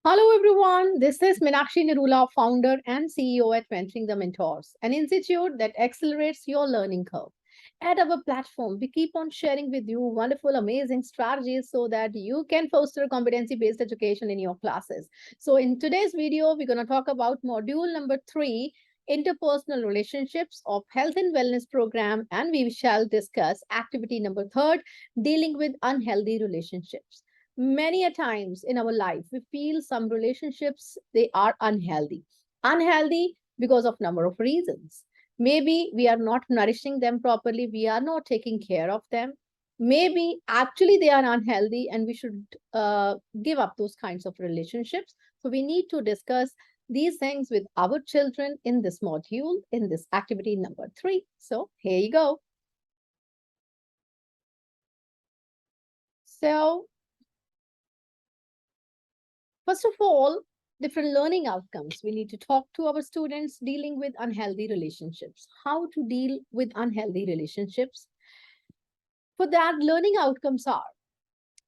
Hello everyone, this is Meenakshi Nirula, founder and CEO at Mentoring the Mentors, an institute that accelerates your learning curve. At our platform, we keep on sharing with you wonderful, amazing strategies so that you can foster competency-based education in your classes. So in today's video, we're going to talk about module number 3, interpersonal relationships of health and wellness program, and we shall discuss activity number 3, dealing with unhealthy relationships. Many a times in our life we feel some relationships they are unhealthy because of number of reasons. Maybe we are not nourishing them properly, we are not taking care of them. Maybe actually they are unhealthy and we should give up those kinds of relationships. So we need to discuss these things with our children in this module, in this activity number 3. So here you go. So first of all, different learning outcomes. We need to talk to our students dealing with unhealthy relationships. How to deal with unhealthy relationships? For that, learning outcomes are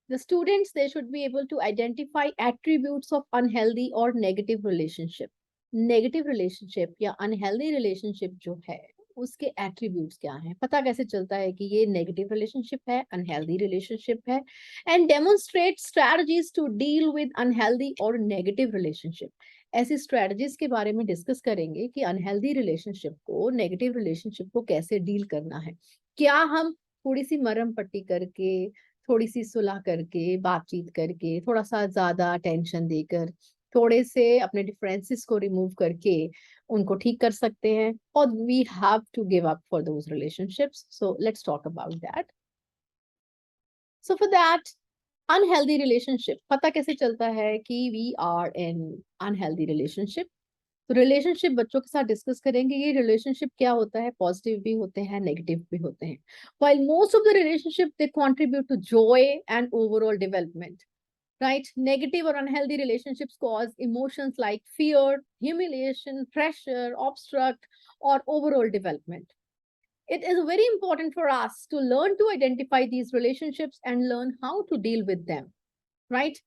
the students, they should be able to identify attributes of unhealthy or negative relationship. Negative relationship या unhealthy relationship जो है, उसके attributes क्या हैं, पता कैसे चलता है कि ये नेगेटिव रिलेशनशिप है, अनहेल्दी रिलेशनशिप है, and demonstrate strategies to deal with unhealthy और नेगेटिव रिलेशनशिप. ऐसी स्ट्रैटेजीज के बारे में डिस्कस करेंगे कि अनहेल्दी रिलेशनशिप को, नेगेटिव रिलेशनशिप को कैसे डील करना है. क्या हम थोड़ी सी मरम पट्टी करके, थोड़ी सी सुलह करके, बातचीत करके, थोड़ा सा ज्यादा अटेंशन देकर, थोड़े से अपने डिफरेंसेस को रिमूव करके उनको ठीक कर सकते हैं, और we have to give up for those relationships. So let's talk about that. So for that, unhealthy relationship पता कैसे चलता है कि we are in unhealthy relationship. तो रिलेशनशिप बच्चों के साथ डिस्कस करेंगे. ये रिलेशनशिप क्या होता है, पॉजिटिव भी होते हैं, नेगेटिव भी होते हैं. while most of the relationship they contribute to joy and overall development, right? Negative or unhealthy relationships cause emotions like fear, humiliation, pressure, obstruct, or overall development. It is very important for us to learn to identify these relationships and learn how to deal with them, right?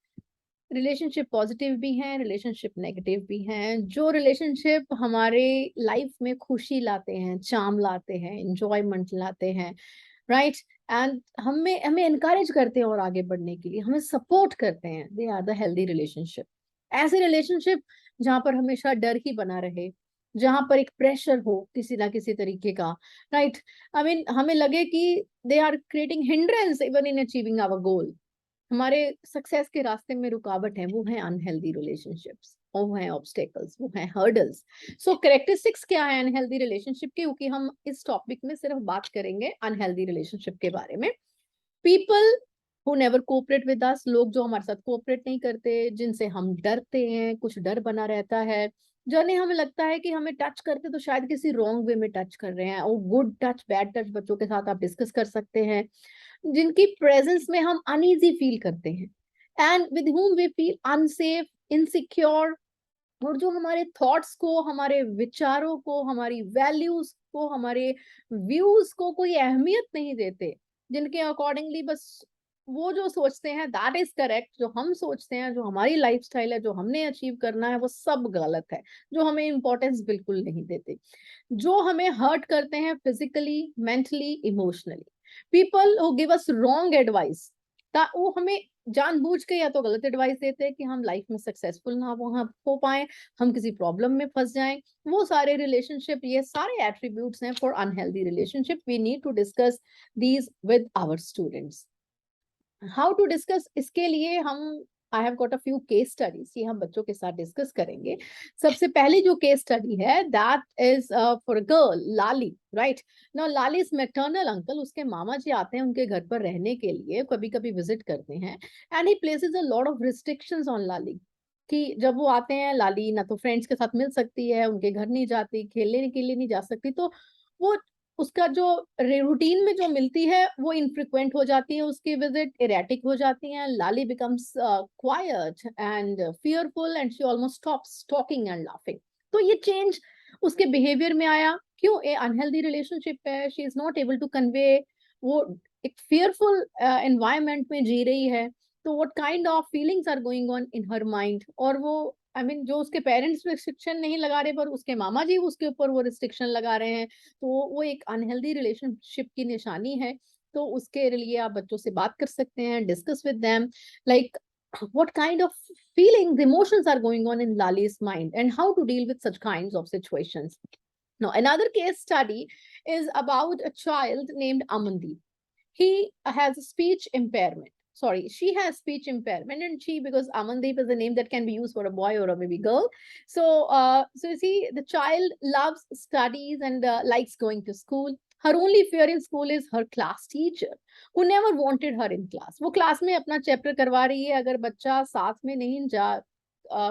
Relationship positive भी हैं, relationship negative भी हैं. जो relationship हमारे life में खुशी लाते हैं, charm लाते हैं, इंजॉयमेंट लाते हैं, राइट, एंड हमें हमें एनकरेज करते हैं और आगे बढ़ने के लिए हमें सपोर्ट करते हैं, they are the healthy relationship. ऐसे रिलेशनशिप जहां पर हमेशा डर ही बना रहे, जहां पर एक प्रेशर हो किसी ना किसी तरीके का, राइट, आई मीन हमें लगे कि they are creating hindrance even in achieving our goal, हमारे सक्सेस के रास्ते में रुकावट है, वो है अनहेल्दी रिलेशनशिप्स, वो है ऑब्स्टेकल्स, वो है हर्डल्स. सो कैरेक्टरिस्टिक्स क्या है अनहेल्दी रिलेशनशिप के, क्योंकि हम इस टॉपिक में सिर्फ बात करेंगे अनहेल्दी रिलेशनशिप के बारे में. People who never cooperate with us, लोग जो हमारे साथ कोऑपरेट नहीं करते, जिनसे हम डरते हैं, कुछ डर बना रहता है, जिन्हें हमें लगता है कि हमें टच करते तो शायद किसी रॉन्ग वे में टच कर रहे हैं. और गुड टच, बैड टच बच्चों के साथ आप डिस्कस कर सकते हैं, जिनकी प्रेजेंस में हम अनईजी फील करते हैं, and with whom we feel unsafe, insecure, और जो हमारे थॉट्स को, हमारे विचारों को, हमारी वैल्यूज को, हमारे व्यूज को कोई अहमियत नहीं देते, जिनके अकॉर्डिंगली बस वो जो सोचते हैं दैट इज करेक्ट, जो हम सोचते हैं, जो हमारी लाइफस्टाइल है, जो हमने अचीव करना है, वो सब गलत है, जो हमें इंपॉर्टेंस बिल्कुल नहीं देते, जो हमें हर्ट करते हैं physically, mentally, emotionally. People who give us wrong advice, वो हमें जानबूझ के या तो गलत एडवाइस देते हैं कि हम लाइफ में सक्सेसफुल ना हो पाए, हम किसी प्रॉब्लम में फंस जाएं. वो सारे रिलेशनशिप, ये सारे एट्रीब्यूट्स हैं for unhealthy relationship. We need to discuss these with our students. How to discuss, इसके लिए हम I have got a few case studies, ये हम बच्चों के साथ डिस्कस करेंगे. सबसे पहली जो केस स्टडी है that is for a girl, Lali, right. Now Lali's maternal uncle, उसके मामा जी आते हैं उनके घर पर रहने के लिए, कभी कभी विजिट करते हैं, and he places a lot of restrictions on Lali, कि जब वो आते हैं, लाली ना तो फ्रेंड्स के साथ मिल सकती है, उनके घर नहीं जाती, खेलने के लिए नहीं जा सकती, तो वो उसका जो रूटीन में जो मिलती है वो इनफ्रिक्वेंट हो जाती है, उसकी विजिट इरेटिक हो जाती है. Lali becomes quiet and fearful and she almost stops talking and laughing. तो ये चेंज उसके बिहेवियर में आया. क्यों? ए अनहेल्दी रिलेशनशिप है, she is not able to convey, वो एक फियरफुल एनवायरनमेंट में जी रही है, तो what kind of feelings are going on in her mind, और वो जो उसके पेरेंट्स रिस्ट्रिक्शन नहीं लगा रहे पर उसके मामा जी उसके ऊपर वो रिस्ट्रिक्शन लगा रहे हैं, तो वो एक अनहेल्दी रिलेशनशिप की निशानी है। तो उसके लिए आप बच्चों से बात कर सकते हैं, discuss with them, like what kind of feelings, emotions are going on in Lali's mind and how to deal with such kinds of situations. Now, another case study is about a child named Amandeep. He has a speech impairment. Sorry, she has speech impairment, and she, because Amandeep is a name that can be used for a boy or a maybe girl. So you see, the child loves studies and likes going to school. Her only fear in school is her class teacher, who never wanted her in class. वो class में अपना chapter करवा रही है, अगर बच्चा साथ में नहीं जा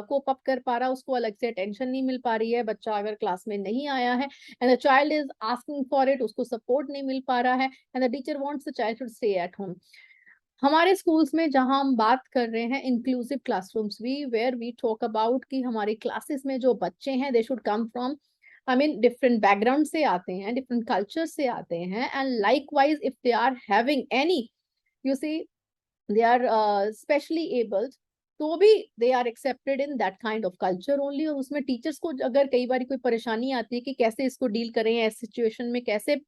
कोप अप कर पा रहा, उसको अलग से अटेंशन नहीं मिल पा रही है, बच्चा अगर क्लास में नहीं आया है and the child is asking for it, उसको सपोर्ट नहीं मिल पा रहा है, and the teacher wants the child to stay at home. हमारे स्कूल्स में जहां हम बात कर रहे हैं इंक्लूसिव क्लासरूम्स भी, वेयर वी टॉक अबाउट कि हमारी क्लासेस में जो बच्चे हैं they should come from different background से आते हैं, डिफरेंट कल्चर से आते हैं, and likewise if they are having any, you see, they are specially abled, तो भी they are accepted in that kind of culture only। और उसमें टीचर्स को अगर कई बार कोई परेशानी आती है कि कैसे इसको डील करें, ऐसे सिचुएशन में कैसे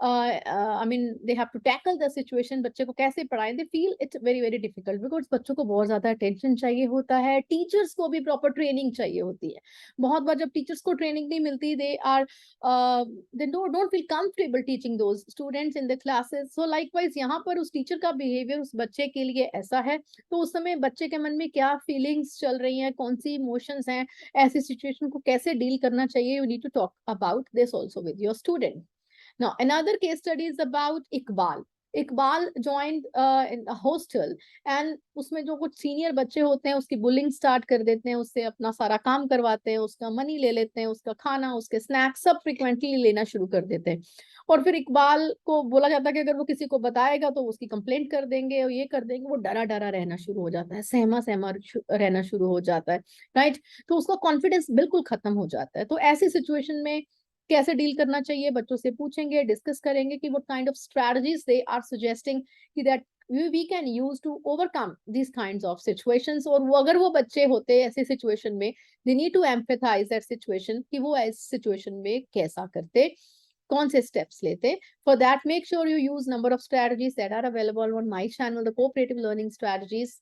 they have to tackle the situation, बच्चे को कैसे पढ़ाएं, they feel it's very very difficult because बच्चों को बहुत ज्यादा अटेंशन चाहिए होता है, टीचर्स को भी प्रॉपर ट्रेनिंग चाहिए होती है। बहुत बार जब टीचर्स को ट्रेनिंग नहीं मिलती, they don't feel comfortable teaching those students in the classes। So likewise यहाँ पर उस टीचर का बिहेवियर उस बच्चे के लिए ऐसा है, तो उस समय बच्चे के मन में क्या फीलिंग्स चल रही हैं, कौन सी इमोशंस हैं, ऐसी सिचुएशन को कैसे डील करना चाहिए, you need to talk about this also with your student. Now, another case study is about Iqbal. Iqbal joined in a hostel, and उसमें जो कुछ सीनियर बच्चे होते हैं उसकी बुलिंग स्टार्ट कर देते हैं, उससे अपना सारा काम करवाते हैं, उसका मनी ले लेते हैं, उसका खाना, उसके स्नैक्स सब फ्रिक्वेंटली लेना शुरू कर देते हैं। और फिर इकबाल को बोला जाता है कि अगर वो किसी को बताएगा तो उसकी कंप्लेंट कर देंगे और ये कर देंगे, वो डरा डरा रहना शुरू हो जाता है, सहमा सहमा रहना शुरू हो जाता है, राइट। तो उसका कॉन्फिडेंस बिल्कुल खत्म हो जाता है। तो ऐसी सिचुएशन में कैसे डील करना चाहिए, बच्चों से पूछेंगे, डिस्कस करेंगे कि what kind of strategies they are suggesting कि that we can use to overcome these kinds of situations। और वो अगर वो बच्चे होते ऐसे सिचुएशन में, they need to empathize that situation कि वो इस सिचुएशन में कैसा करते, कौन से स्टेप्स लेते। For that, make sure you use number of strategies that are available on my channel, the cooperative learning strategies,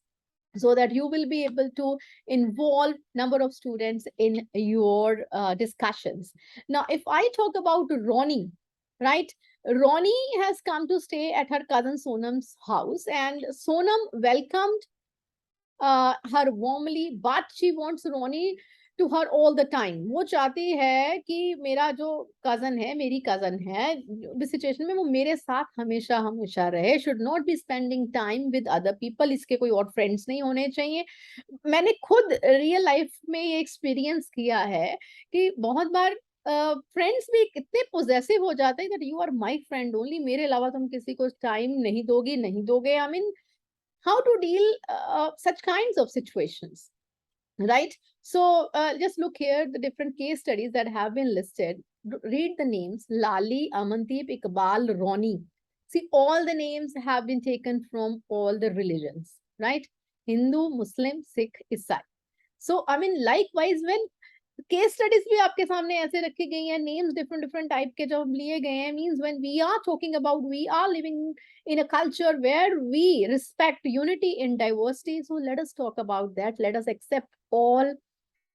so that you will be able to involve number of students in your discussions. Now, if I talk about Ronnie, right? Ronnie has come to stay at her cousin Sonam's house, and Sonam welcomed her warmly, but she wants Ronnie to her all the time। वो चाहती है कि मेरा जो cousin है, मेरी cousin है, भी सिचुएशन में वो मेरे साथ हमेशा हमेशा रहे, should not be spending time with other people, इसके कोई और फ्रेंड्स नहीं होने चाहिए। मैंने खुद रियल लाइफ में ये एक्सपीरियंस किया है कि बहुत बार फ्रेंड्स भी इतने पोजेसिव हो जाते हैं that you are my friend only, मेरे अलावा तुम किसी को टाइम नहीं दोगी, नहीं दोगे। How to deal such kinds of situations, right? So just look here, the different case studies that have been listed. Read the names: Lali, Amandeep, Iqbal, Ronnie. See, all the names have been taken from all the religions, right? Hindu, Muslim, Sikh, Isai. So likewise, when case studies भी आपके सामने ऐसे रखी गई हैं, names different different type के जब लिए गए हैं, means when we are talking about, we are living in a culture where we respect unity in diversity, so let us talk about that, let us accept all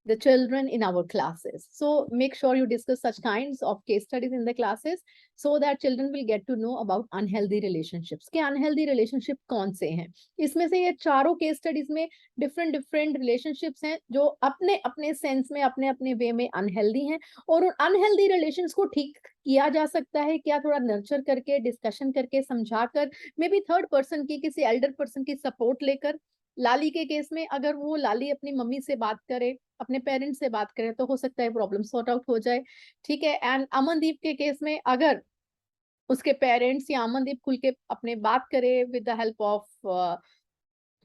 the children in our classes। So make sure you discuss such kinds of case studies in the classes so that children will get to know about unhealthy relationships। कि unhealthy relationship कौन से हैं, इसमें से ये चारों case studies में different different relationships हैं जो अपने अपने sense में अपने अपने way में unhealthy हैं, और उन unhealthy relations को ठीक किया जा सकता है क्या, थोड़ा नर्चर करके, डिस्कशन करके, समझाकर, मे बी थर्ड पर्सन की, किसी एल्डर पर्सन की सपोर्ट लेकर। लाली के केस में अगर वो लाली अपनी मम्मी से बात करे, अपने पेरेंट्स से बात करे, तो हो सकता है प्रॉब्लम सॉर्ट आउट हो जाए, ठीक है। एंड अमनदीप के केस में अगर उसके पेरेंट्स या अमनदीप खुल के अपने बात करे with the help of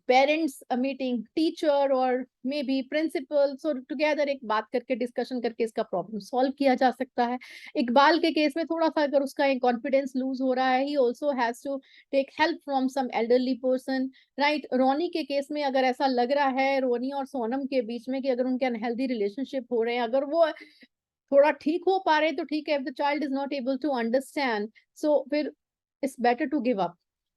parents meeting, teacher और may be principal, so together एक बात करके, डिस्कशन करके इसका प्रॉब्लम सॉल्व किया जा सकता है। इकबाल के केस में थोड़ा सा अगर उसका कॉन्फिडेंस लूज हो रहा है, he also has to take help from some elderly person, right. Roni के केस में अगर ऐसा लग रहा है रोनी और सोनम के बीच में कि अगर उनके अनहेल्दी रिलेशनशिप हो रहे हैं, अगर वो थोड़ा ठीक हो पा रहे तो ठीक है, if the child is not able to understand, so फिर it's better to give up,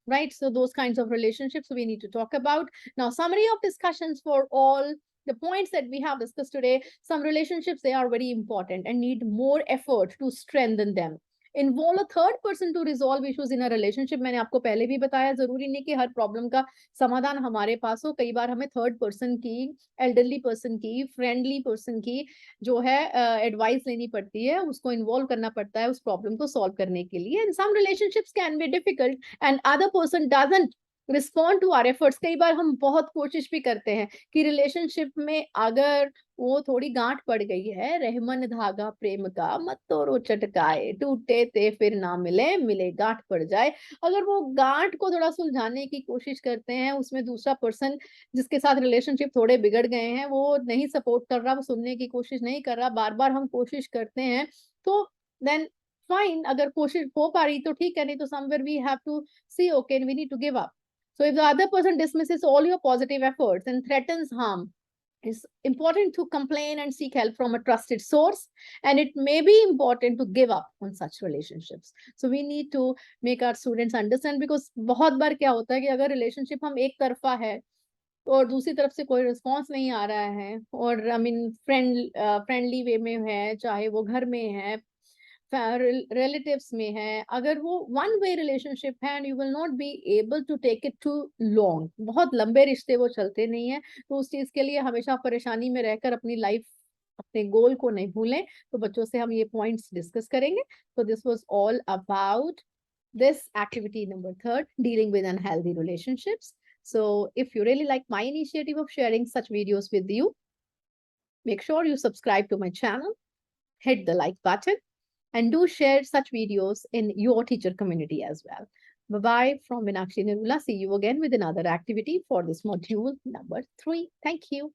right? So those kinds of relationships we need to talk about. Now, summary of discussions for all the points that we have discussed today. Some relationships, they are very important and need more effort to strengthen them. Involve a third person to resolve issues in a relationship. मैंने आपको पहले भी बताया, जरूरी नहीं कि हर problem का समाधान हमारे पास हो, कई बार हमें थर्ड पर्सन की, एल्डरली पर्सन की, फ्रेंडली पर्सन की जो है एडवाइस लेनी पड़ती है, उसको इन्वॉल्व करना पड़ता है उस प्रॉब्लम को सॉल्व करने के लिए। And some relationships can be difficult and other person doesn't respond to our efforts. कई बार हम बहुत कोशिश भी करते हैं कि रिलेशनशिप में अगर वो थोड़ी गांठ पड़ गई है, रहमन धागा प्रेम का मत तोड़ो चटकाए, टूटे ते फिर ना मिले, मिले गांठ पड़ जाए, अगर वो गांठ को थोड़ा सुलझाने की कोशिश करते हैं, उसमें दूसरा पर्सन जिसके साथ रिलेशनशिप थोड़े बिगड़ गए हैं वो नहीं सपोर्ट कर रहा, वो सुनने की कोशिश नहीं कर रहा, बार बार हम कोशिश करते हैं, तो देन फाइन, अगर कोशिश हो पा रही तो ठीक है, नहीं तो somewhere we have to see okay we need to give up. So if the other person dismisses all your positive efforts and threatens harm, it's important to complain and seek help from a trusted source, and it may be important to give up on such relationships. So we need to make our students understand, because बहुत बार क्या होता है कि अगर relationship हम एक तरफा है और दूसरी तरफ से कोई रिस्पॉन्स नहीं आ रहा है, और आई मीन फ्रेंडली वे में है, चाहे वो घर में है, रिलेटिव्स में है, अगर वो वन वे रिलेशनशिप है and you will not be able to take it too long, बहुत लंबे रिश्ते वो चलते नहीं है, तो उस चीज के लिए हमेशा परेशानी में रहकर अपनी लाइफ, अपने गोल को नहीं भूलें। तो बच्चों से हम ये पॉइंट्स डिस्कस करेंगे। तो this was all about this activity number 3, dealing with unhealthy relationships. So if you really like my initiative of sharing such videos with you, make sure you subscribe to my channel, hit the like button, and do share such videos in your teacher community as well. Bye-bye from Meenakshi Nirula. See you again with another activity for this module number 3. Thank you.